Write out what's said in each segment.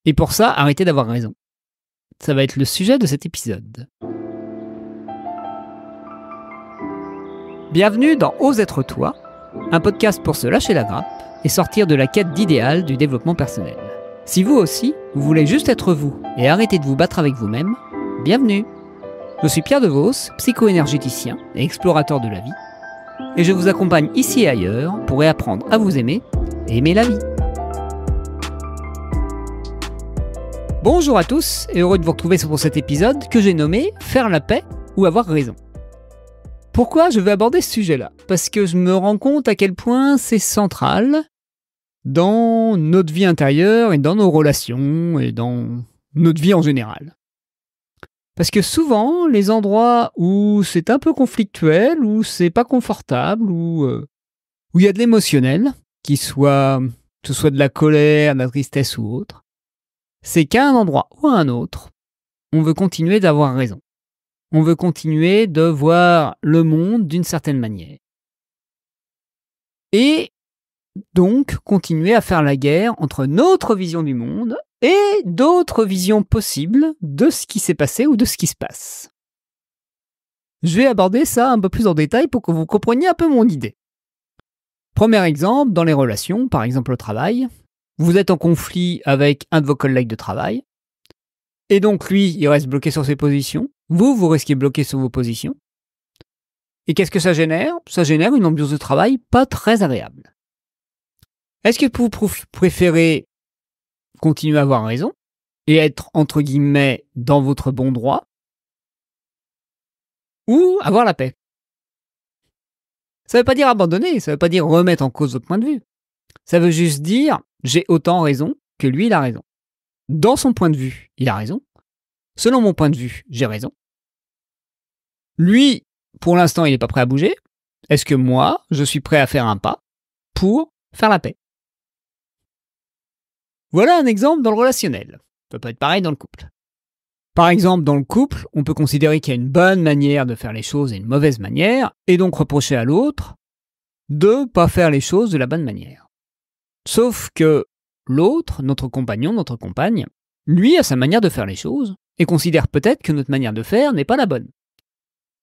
Et pour ça, arrêtez d'avoir raison. Ça va être le sujet de cet épisode. Bienvenue dans Ose être toi, un podcast pour se lâcher la grappe et sortir de la quête d'idéal du développement personnel. Si vous aussi, vous voulez juste être vous et arrêter de vous battre avec vous-même, bienvenue. Je suis Pierre Devos, psycho-énergéticien et explorateur de la vie, et je vous accompagne ici et ailleurs pour réapprendre à vous aimer et aimer la vie. Bonjour à tous et heureux de vous retrouver pour cet épisode que j'ai nommé « Faire la paix ou avoir raison ». Pourquoi je vais aborder ce sujet-là ? Parce que je me rends compte à quel point c'est central dans notre vie intérieure et dans nos relations et dans notre vie en général. Parce que souvent, les endroits où c'est un peu conflictuel, où c'est pas confortable, où il y a de l'émotionnel, que ce soit de la colère, de la tristesse ou autre, c'est qu'à un endroit ou à un autre, on veut continuer d'avoir raison. On veut continuer de voir le monde d'une certaine manière. Et donc, continuer à faire la guerre entre notre vision du monde et d'autres visions possibles de ce qui s'est passé ou de ce qui se passe. Je vais aborder ça un peu plus en détail pour que vous compreniez un peu mon idée. Premier exemple, dans les relations, par exemple au travail, vous êtes en conflit avec un de vos collègues de travail, et donc lui, il reste bloqué sur ses positions, vous restez bloqué sur vos positions, et qu'est-ce que ça génère ? Ça génère une ambiance de travail pas très agréable. Est-ce que vous préférez continuer à avoir raison et être, entre guillemets, dans votre bon droit, ou avoir la paix ? Ça ne veut pas dire abandonner, ça ne veut pas dire remettre en cause votre point de vue. Ça veut juste dire, j'ai autant raison que lui, il a raison. Dans son point de vue, il a raison. Selon mon point de vue, j'ai raison. Lui, pour l'instant, il n'est pas prêt à bouger. Est-ce que moi, je suis prêt à faire un pas pour faire la paix ? Voilà un exemple dans le relationnel. Ça peut être pareil dans le couple. Par exemple, dans le couple, on peut considérer qu'il y a une bonne manière de faire les choses et une mauvaise manière, et donc reprocher à l'autre de ne pas faire les choses de la bonne manière. Sauf que l'autre, notre compagnon, notre compagne, lui a sa manière de faire les choses et considère peut-être que notre manière de faire n'est pas la bonne.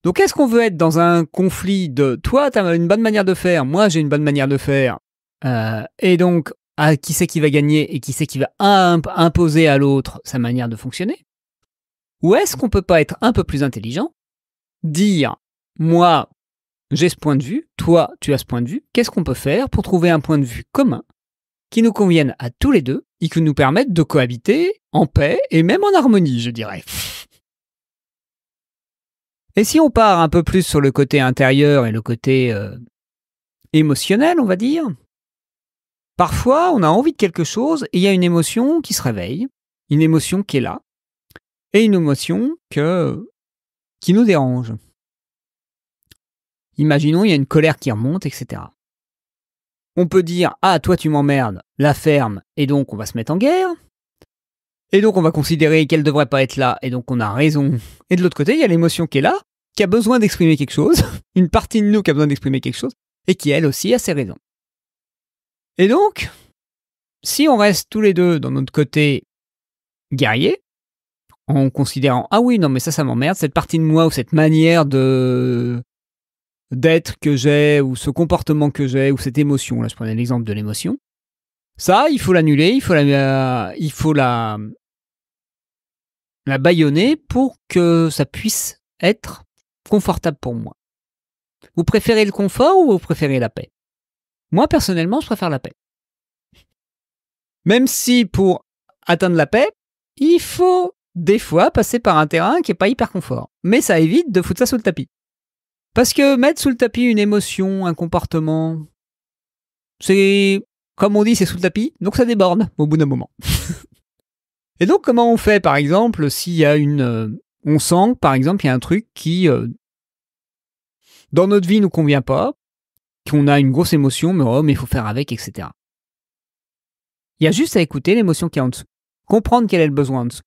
Donc est-ce qu'on veut être dans un conflit de « toi, tu as une bonne manière de faire, moi j'ai une bonne manière de faire et donc qui c'est qui va gagner et qui c'est qui va imposer à l'autre sa manière de fonctionner ?» Ou est-ce qu'on peut pas être un peu plus intelligent, dire « moi, j'ai ce point de vue, toi, tu as ce point de vue, qu'est-ce qu'on peut faire pour trouver un point de vue commun qui nous convienne à tous les deux et qui nous permette de cohabiter en paix et même en harmonie, je dirais. » Et si on part un peu plus sur le côté intérieur et le côté émotionnel, on va dire, parfois on a envie de quelque chose et il y a une émotion qui se réveille, une émotion qui est là, et une émotion qui nous dérange. Imaginons, il y a une colère qui remonte, etc. On peut dire « Ah, toi tu m'emmerdes, la ferme, et donc on va se mettre en guerre. » Et donc on va considérer qu'elle ne devrait pas être là, et donc on a raison. Et de l'autre côté, il y a l'émotion qui est là, qui a besoin d'exprimer quelque chose, une partie de nous qui a besoin d'exprimer quelque chose, et qui elle aussi a ses raisons. Et donc, si on reste tous les deux dans notre côté guerrier, en considérant « Ah oui, non mais ça m'emmerde, cette partie de moi ou cette manière d'être que j'ai, ou ce comportement que j'ai, ou cette émotion, là je prenais l'exemple de l'émotion, ça, il faut l'annuler, il faut la bâillonner pour que ça puisse être confortable pour moi. » Vous préférez le confort ou vous préférez la paix ? Moi, personnellement, je préfère la paix. Même si pour atteindre la paix, il faut des fois passer par un terrain qui n'est pas hyper confort. Mais ça évite de foutre ça sous le tapis. Parce que mettre sous le tapis une émotion, un comportement, c'est, comme on dit, c'est sous le tapis, donc ça déborde au bout d'un moment. Et donc, comment on fait, par exemple, s'il y a on sent, par exemple, il y a un truc qui, dans notre vie, ne nous convient pas, qu'on a une grosse émotion, mais il faut faire avec, etc. Il y a juste à écouter l'émotion qui est en dessous, comprendre quel est le besoin en dessous,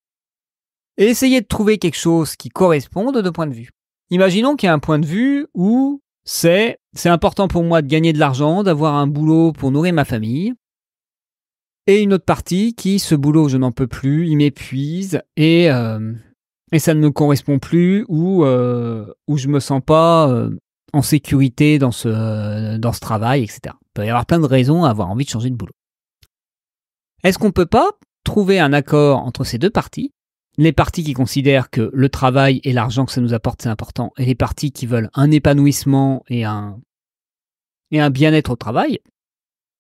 et essayer de trouver quelque chose qui corresponde aux deux points de vue. Imaginons qu'il y a un point de vue où c'est important pour moi de gagner de l'argent, d'avoir un boulot pour nourrir ma famille, Et une autre partie qui, ce boulot, je n'en peux plus, il m'épuise et ça ne me correspond plus ou je me sens pas en sécurité dans ce travail, etc. Il peut y avoir plein de raisons à avoir envie de changer de boulot. Est-ce qu'on ne peut pas trouver un accord entre ces deux parties? Les parties qui considèrent que le travail et l'argent que ça nous apporte, c'est important, et les parties qui veulent un épanouissement et un bien-être au travail.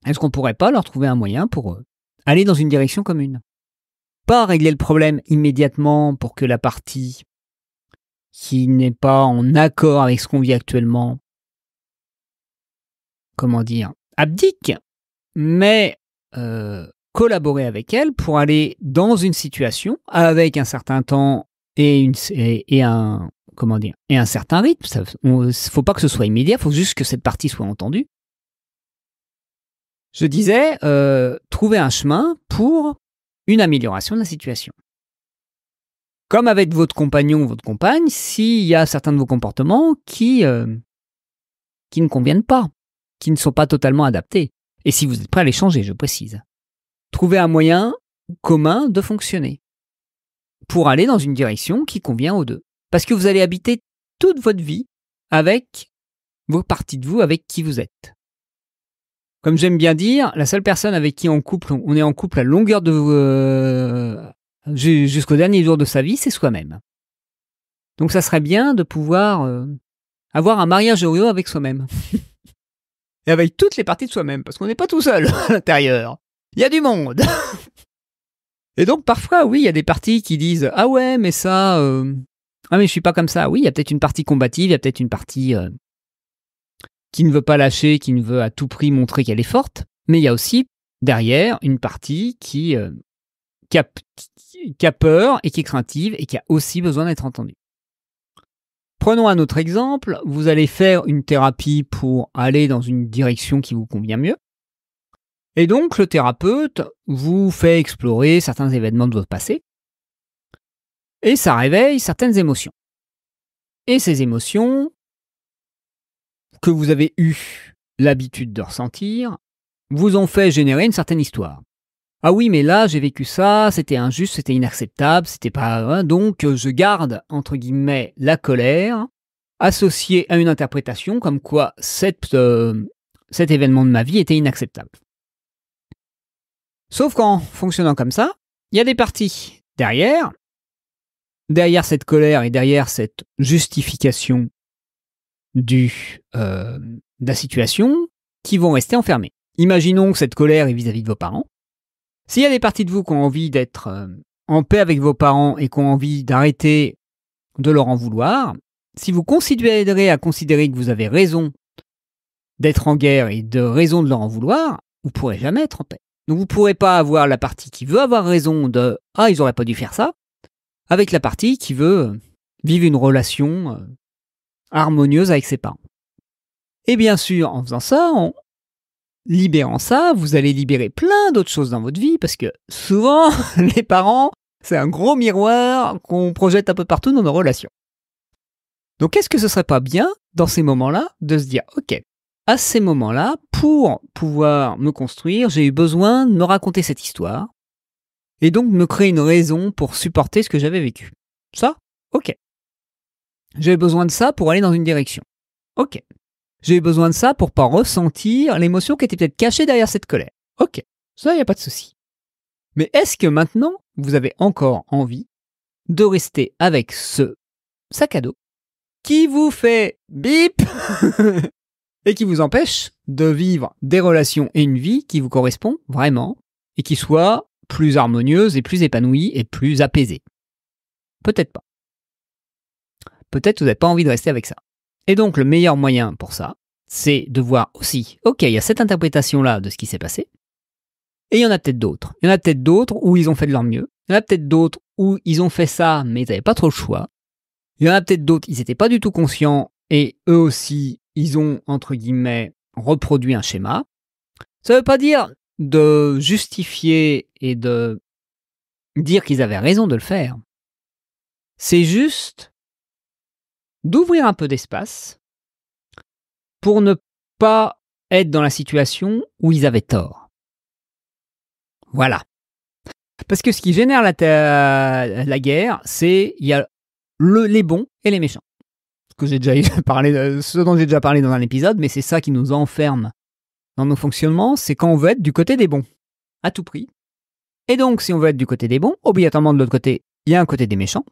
Est-ce qu'on ne pourrait pas leur trouver un moyen pour aller dans une direction commune? Pas régler le problème immédiatement pour que la partie qui n'est pas en accord avec ce qu'on vit actuellement, abdique, mais collaborer avec elle pour aller dans une situation avec un certain temps et un certain rythme. Faut pas que ce soit immédiat, faut juste que cette partie soit entendue. Je disais, trouver un chemin pour une amélioration de la situation. Comme avec votre compagnon ou votre compagne, s'il y a certains de vos comportements qui ne conviennent pas, qui ne sont pas totalement adaptés, et si vous êtes prêt à les changer, je précise. Trouver un moyen commun de fonctionner pour aller dans une direction qui convient aux deux. Parce que vous allez habiter toute votre vie avec vos parties de vous, avec qui vous êtes. Comme j'aime bien dire, la seule personne avec qui on est en couple à longueur de jusqu'au dernier jour de sa vie, c'est soi-même. Donc ça serait bien de pouvoir avoir un mariage heureux avec soi-même. Et avec toutes les parties de soi-même, parce qu'on n'est pas tout seul à l'intérieur. Il y a du monde. Et donc parfois, oui, il y a des parties qui disent « Ah ouais, mais ça... Ah mais je suis pas comme ça. » Oui, il y a peut-être une partie combative, il y a peut-être une partie qui ne veut pas lâcher, qui ne veut à tout prix montrer qu'elle est forte. Mais il y a aussi, derrière, une partie qui a peur et qui est craintive et qui a aussi besoin d'être entendue. Prenons un autre exemple. Vous allez faire une thérapie pour aller dans une direction qui vous convient mieux. Et donc, le thérapeute vous fait explorer certains événements de votre passé et ça réveille certaines émotions. Et ces émotions que vous avez eu l'habitude de ressentir vous ont fait générer une certaine histoire. Ah oui, mais là, j'ai vécu ça, c'était injuste, c'était inacceptable, c'était pas... donc, je garde, entre guillemets, la colère associée à une interprétation comme quoi cet événement de ma vie était inacceptable. Sauf qu'en fonctionnant comme ça, il y a des parties derrière cette colère et derrière cette justification de la situation qui vont rester enfermées. Imaginons que cette colère est vis-à-vis de vos parents. S'il y a des parties de vous qui ont envie d'être en paix avec vos parents et qui ont envie d'arrêter de leur en vouloir, si vous considérez que vous avez raison d'être en guerre et de raison de leur en vouloir, vous ne pourrez jamais être en paix. Donc vous ne pourrez pas avoir la partie qui veut avoir raison de « Ah, ils n'auraient pas dû faire ça », avec la partie qui veut vivre une relation harmonieuse avec ses parents. Et bien sûr, en faisant ça, en libérant ça, vous allez libérer plein d'autres choses dans votre vie, parce que souvent, les parents, c'est un gros miroir qu'on projette un peu partout dans nos relations. Donc est-ce que ce serait pas bien, dans ces moments-là, de se dire « Ok, à ces moments-là, pour pouvoir me construire, j'ai eu besoin de me raconter cette histoire et donc de me créer une raison pour supporter ce que j'avais vécu. Ça, ok. J'avais besoin de ça pour aller dans une direction. Ok. J'ai eu besoin de ça pour pas ressentir l'émotion qui était peut-être cachée derrière cette colère. Ok. Ça, il n'y a pas de souci. Mais est-ce que maintenant, vous avez encore envie de rester avec ce sac à dos qui vous fait bip et qui vous empêche de vivre des relations et une vie qui vous correspond vraiment et qui soit plus harmonieuse et plus épanouie et plus apaisée? Peut-être pas. Peut-être que vous n'avez pas envie de rester avec ça. Et donc, le meilleur moyen pour ça, c'est de voir aussi, ok, il y a cette interprétation-là de ce qui s'est passé, et il y en a peut-être d'autres. Il y en a peut-être d'autres où ils ont fait de leur mieux. Il y en a peut-être d'autres où ils ont fait ça, mais ils n'avaient pas trop le choix. Il y en a peut-être d'autres, ils n'étaient pas du tout conscients, et eux aussi, ils ont, entre guillemets, reproduit un schéma. Ça ne veut pas dire de justifier et de dire qu'ils avaient raison de le faire. C'est juste d'ouvrir un peu d'espace pour ne pas être dans la situation où ils avaient tort. Voilà. Parce que ce qui génère la guerre, c'est il y a les bons et les méchants. Ce dont j'ai déjà parlé dans un épisode, mais c'est ça qui nous enferme dans nos fonctionnements, c'est quand on veut être du côté des bons, à tout prix. Et donc, si on veut être du côté des bons, obligatoirement de l'autre côté, il y a un côté des méchants.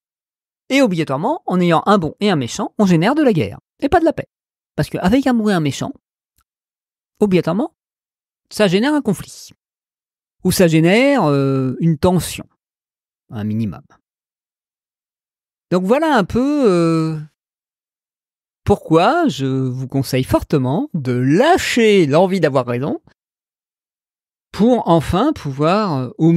Et obligatoirement, en ayant un bon et un méchant, on génère de la guerre, et pas de la paix. Parce qu'avec un bon et un méchant, obligatoirement, ça génère un conflit. Ou ça génère une tension, un minimum. Donc voilà un peu pourquoi je vous conseille fortement de lâcher l'envie d'avoir raison pour enfin pouvoir, au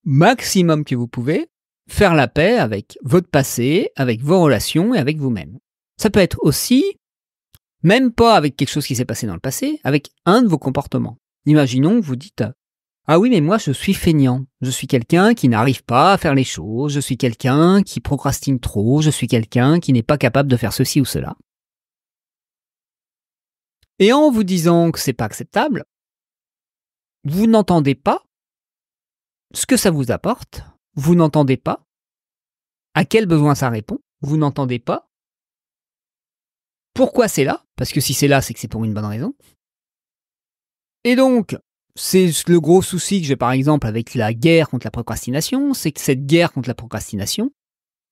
maximum que vous pouvez, faire la paix avec votre passé, avec vos relations et avec vous-même. Ça peut être aussi, même pas avec quelque chose qui s'est passé dans le passé, avec un de vos comportements. Imaginons que vous dites « Ah oui, mais moi je suis feignant, je suis quelqu'un qui n'arrive pas à faire les choses, je suis quelqu'un qui procrastine trop, je suis quelqu'un qui n'est pas capable de faire ceci ou cela. » Et en vous disant que c'est pas acceptable, vous n'entendez pas ce que ça vous apporte, vous n'entendez pas à quel besoin ça répond, vous n'entendez pas pourquoi c'est là, parce que si c'est là, c'est que c'est pour une bonne raison. Et donc, c'est le gros souci que j'ai par exemple avec la guerre contre la procrastination, c'est que cette guerre contre la procrastination,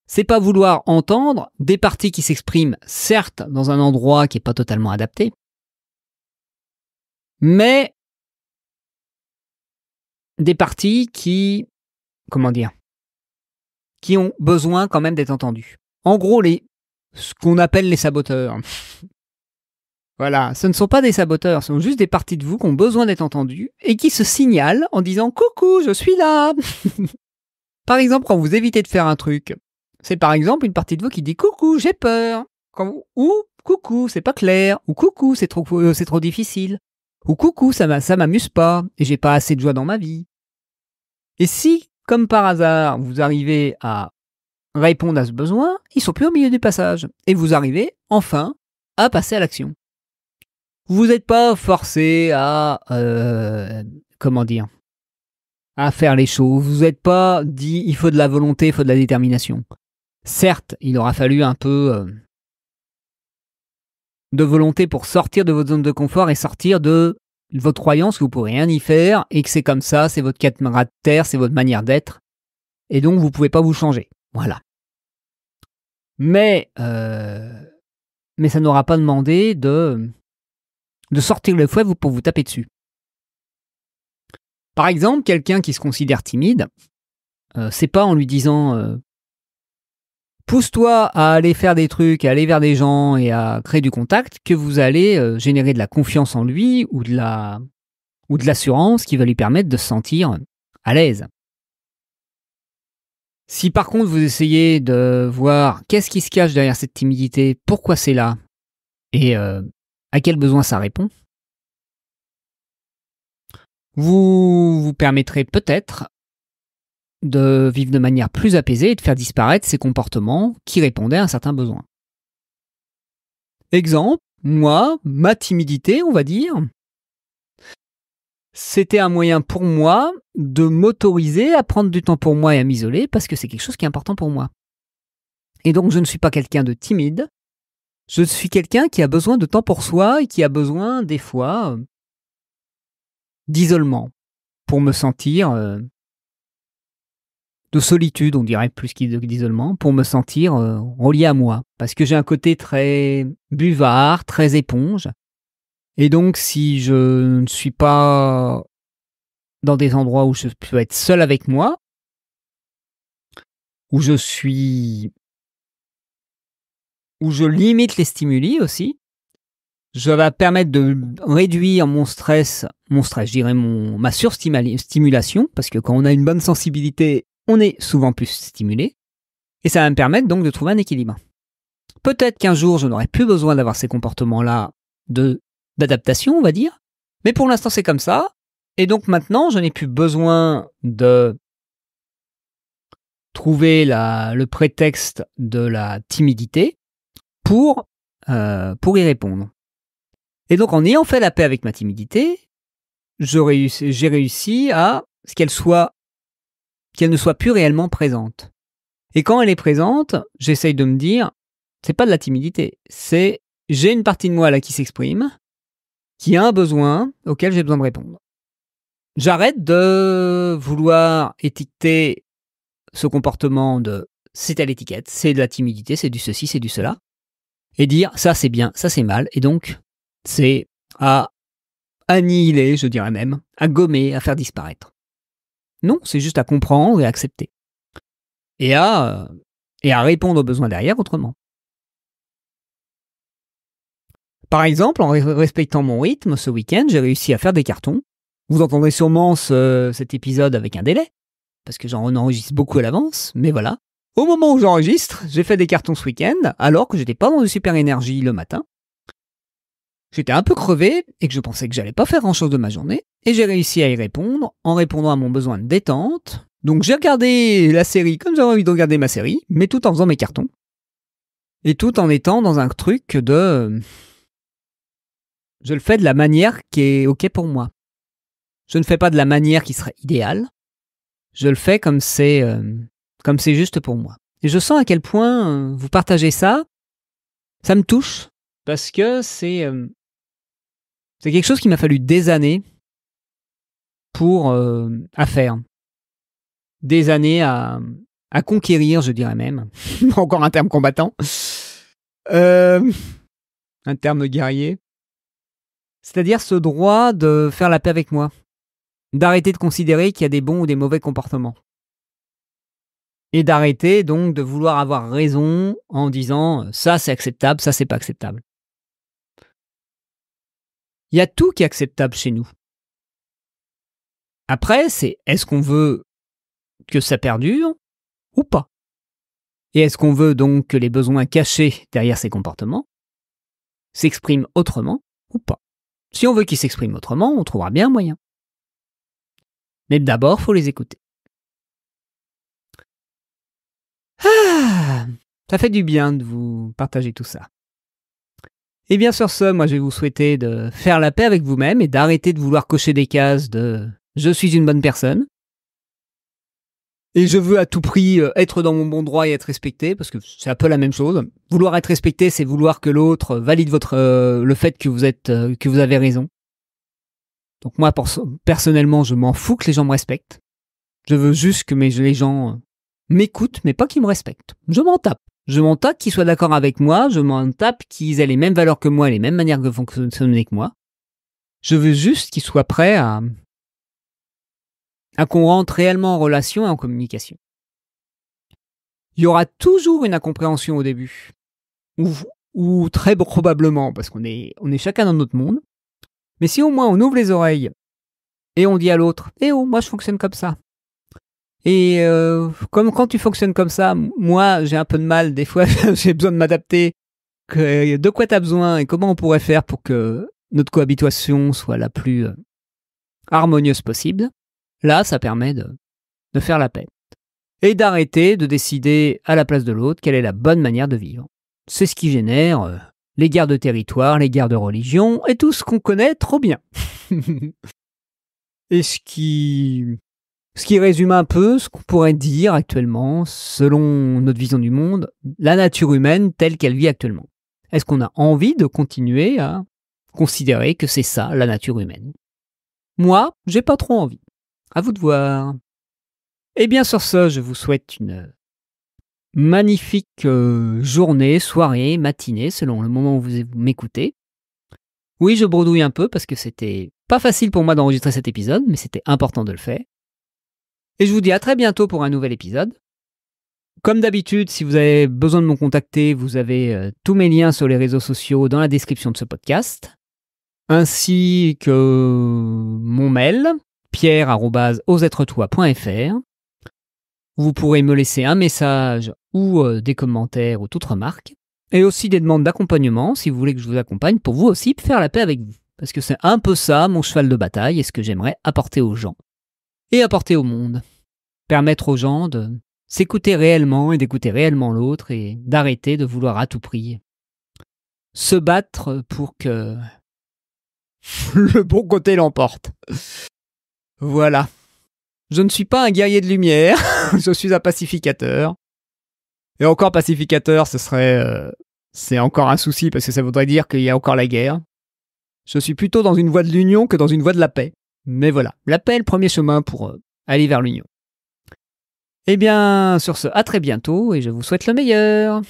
c'est pas vouloir entendre des parties qui s'expriment, certes, dans un endroit qui n'est pas totalement adapté, mais des parties qui, qui ont besoin quand même d'être entendues. En gros, ce qu'on appelle les saboteurs. Voilà, ce ne sont pas des saboteurs, ce sont juste des parties de vous qui ont besoin d'être entendues et qui se signalent en disant « Coucou, je suis là !» Par exemple, quand vous évitez de faire un truc, c'est par exemple une partie de vous qui dit « Coucou, j'ai peur !» ou « Coucou, c'est pas clair !» ou « Coucou, c'est trop difficile !» ou « Coucou, ça m'amuse pas et j'ai pas assez de joie dans ma vie !» Et si, comme par hasard, vous arrivez à répondre à ce besoin, ils sont plus au milieu du passage et vous arrivez enfin à passer à l'action. Vous n'êtes pas forcé à à faire les choses. Vous n'êtes pas dit il faut de la volonté, il faut de la détermination. Certes, il aura fallu un peu de volonté pour sortir de votre zone de confort et sortir de votre croyance que vous ne pourrez rien y faire et que c'est comme ça, c'est votre caractère, c'est votre manière d'être. Et donc, vous ne pouvez pas vous changer. Voilà. Mais ça n'aura pas demandé de sortir le fouet pour vous taper dessus. Par exemple, quelqu'un qui se considère timide, c'est pas en lui disant pousse-toi à aller faire des trucs, à aller vers des gens et à créer du contact que vous allez générer de la confiance en lui ou de l'assurance qui va lui permettre de se sentir à l'aise. Si par contre vous essayez de voir qu'est-ce qui se cache derrière cette timidité, pourquoi c'est là et à quel besoin ça répond, vous vous permettrez peut-être de vivre de manière plus apaisée et de faire disparaître ces comportements qui répondaient à un certain besoin. Exemple, moi, ma timidité, on va dire, c'était un moyen pour moi de m'autoriser à prendre du temps pour moi et à m'isoler parce que c'est quelque chose qui est important pour moi. Et donc je ne suis pas quelqu'un de timide, je suis quelqu'un qui a besoin de temps pour soi et qui a besoin des fois d'isolement pour me sentir de solitude, on dirait plus d'isolement, pour me sentir relié à moi. Parce que j'ai un côté très buvard, très éponge. Et donc, si je ne suis pas dans des endroits où je peux être seul avec moi, où je limite les stimuli aussi, je vais permettre de réduire mon stress, je dirais ma surstimulation, parce que quand on a une bonne sensibilité, on est souvent plus stimulé, et ça va me permettre donc de trouver un équilibre. Peut-être qu'un jour, je n'aurai plus besoin d'avoir ces comportements-là d'adaptation, on va dire, mais pour l'instant, c'est comme ça, et donc maintenant, je n'ai plus besoin de trouver le prétexte de la timidité pour y répondre. Et donc, en ayant fait la paix avec ma timidité, j'ai réussi à qu'elle ne soit plus réellement présente. Et quand elle est présente, j'essaye de me dire, c'est pas de la timidité, c'est j'ai une partie de moi là qui s'exprime, qui a un besoin auquel j'ai besoin de répondre. J'arrête de vouloir étiqueter ce comportement de c'est telle étiquette, c'est de la timidité, c'est du ceci, c'est du cela, et dire ça c'est bien, ça c'est mal, et donc c'est à annihiler, je dirais même, à gommer, à faire disparaître. Non, c'est juste à comprendre et à accepter. Et à répondre aux besoins derrière autrement. Par exemple, en respectant mon rythme, ce week-end, j'ai réussi à faire des cartons. Vous entendrez sûrement cet épisode avec un délai, parce que j'en enregistre beaucoup à l'avance, mais voilà. Au moment où j'enregistre, j'ai fait des cartons ce week-end, alors que j'étais pas dans une super énergie le matin. J'étais un peu crevé et que je pensais que j'allais pas faire grand-chose de ma journée, et j'ai réussi à y répondre en répondant à mon besoin de détente. Donc j'ai regardé la série comme j'avais envie de regarder ma série, mais tout en faisant mes cartons. Et tout en étant dans un truc de... Je le fais de la manière qui est OK pour moi. Je ne fais pas de la manière qui serait idéale. Je le fais comme c'est juste pour moi. Et je sens à quel point vous partagez ça. Ça me touche parce que c'est quelque chose qui m'a fallu des années à faire. Des années à conquérir, je dirais même. Encore un terme combattant. Un terme guerrier. C'est-à-dire ce droit de faire la paix avec moi. D'arrêter de considérer qu'il y a des bons ou des mauvais comportements. Et d'arrêter donc de vouloir avoir raison en disant ça c'est acceptable, ça c'est pas acceptable. Il y a tout qui est acceptable chez nous. Après, c'est est-ce qu'on veut que ça perdure ou pas? Et est-ce qu'on veut donc que les besoins cachés derrière ces comportements s'expriment autrement ou pas? Si on veut qu'ils s'expriment autrement, on trouvera bien un moyen. Mais d'abord, il faut les écouter. Ça fait du bien de vous partager tout ça. Et bien sur ce, moi je vais vous souhaiter de faire la paix avec vous-même et d'arrêter de vouloir cocher des cases de « je suis une bonne personne » et je veux à tout prix être dans mon bon droit et être respecté, parce que c'est un peu la même chose. Vouloir être respecté, c'est vouloir que l'autre valide le fait que vous avez raison. Donc moi, personnellement, je m'en fous que les gens me respectent. Je veux juste que les gens m'écoutent, mais pas qu'ils me respectent. Je m'en tape. Je m'en tape qu'ils soient d'accord avec moi, je m'en tape qu'ils aient les mêmes valeurs que moi, les mêmes manières de fonctionner que moi. Je veux juste qu'ils soient prêts à qu'on rentre réellement en relation et en communication. Il y aura toujours une incompréhension au début. Ou très probablement, parce qu'on est chacun dans notre monde. Mais si au moins on ouvre les oreilles et on dit à l'autre « Eh oh, moi je fonctionne comme ça ». Et comme quand tu fonctionnes comme ça, moi j'ai un peu de mal, des fois j'ai besoin de m'adapter. De quoi tu as besoin et comment on pourrait faire pour que notre cohabitation soit la plus harmonieuse possible. Là, ça permet de faire la paix. Et d'arrêter de décider à la place de l'autre quelle est la bonne manière de vivre. C'est ce qui génère les guerres de territoire, les guerres de religion et tout ce qu'on connaît trop bien. Et ce qui résume un peu ce qu'on pourrait dire actuellement, selon notre vision du monde, la nature humaine telle qu'elle vit actuellement. Est-ce qu'on a envie de continuer à considérer que c'est ça, la nature humaine? Moi, j'ai pas trop envie. À vous de voir. Et bien sur ce, je vous souhaite une magnifique journée, soirée, matinée, selon le moment où vous m'écoutez. Oui, je bredouille un peu parce que c'était pas facile pour moi d'enregistrer cet épisode, mais c'était important de le faire. Et je vous dis à très bientôt pour un nouvel épisode. Comme d'habitude, si vous avez besoin de me contacter, vous avez tous mes liens sur les réseaux sociaux dans la description de ce podcast, ainsi que mon mail, pierre@osetretoi.fr. Vous pourrez me laisser un message ou des commentaires ou toute remarque, et aussi des demandes d'accompagnement si vous voulez que je vous accompagne pour vous aussi faire la paix avec vous. Parce que c'est un peu ça mon cheval de bataille et ce que j'aimerais apporter aux gens et apporter au monde. Permettre aux gens de s'écouter réellement et d'écouter réellement l'autre et d'arrêter de vouloir à tout prix se battre pour que le bon côté l'emporte. Voilà. Je ne suis pas un guerrier de lumière, je suis un pacificateur. Et encore pacificateur, c'est encore un souci parce que ça voudrait dire qu'il y a encore la guerre. Je suis plutôt dans une voie de l'union que dans une voie de la paix. Mais voilà, la paix est le premier chemin pour aller vers l'union. Eh bien, sur ce, à très bientôt et je vous souhaite le meilleur.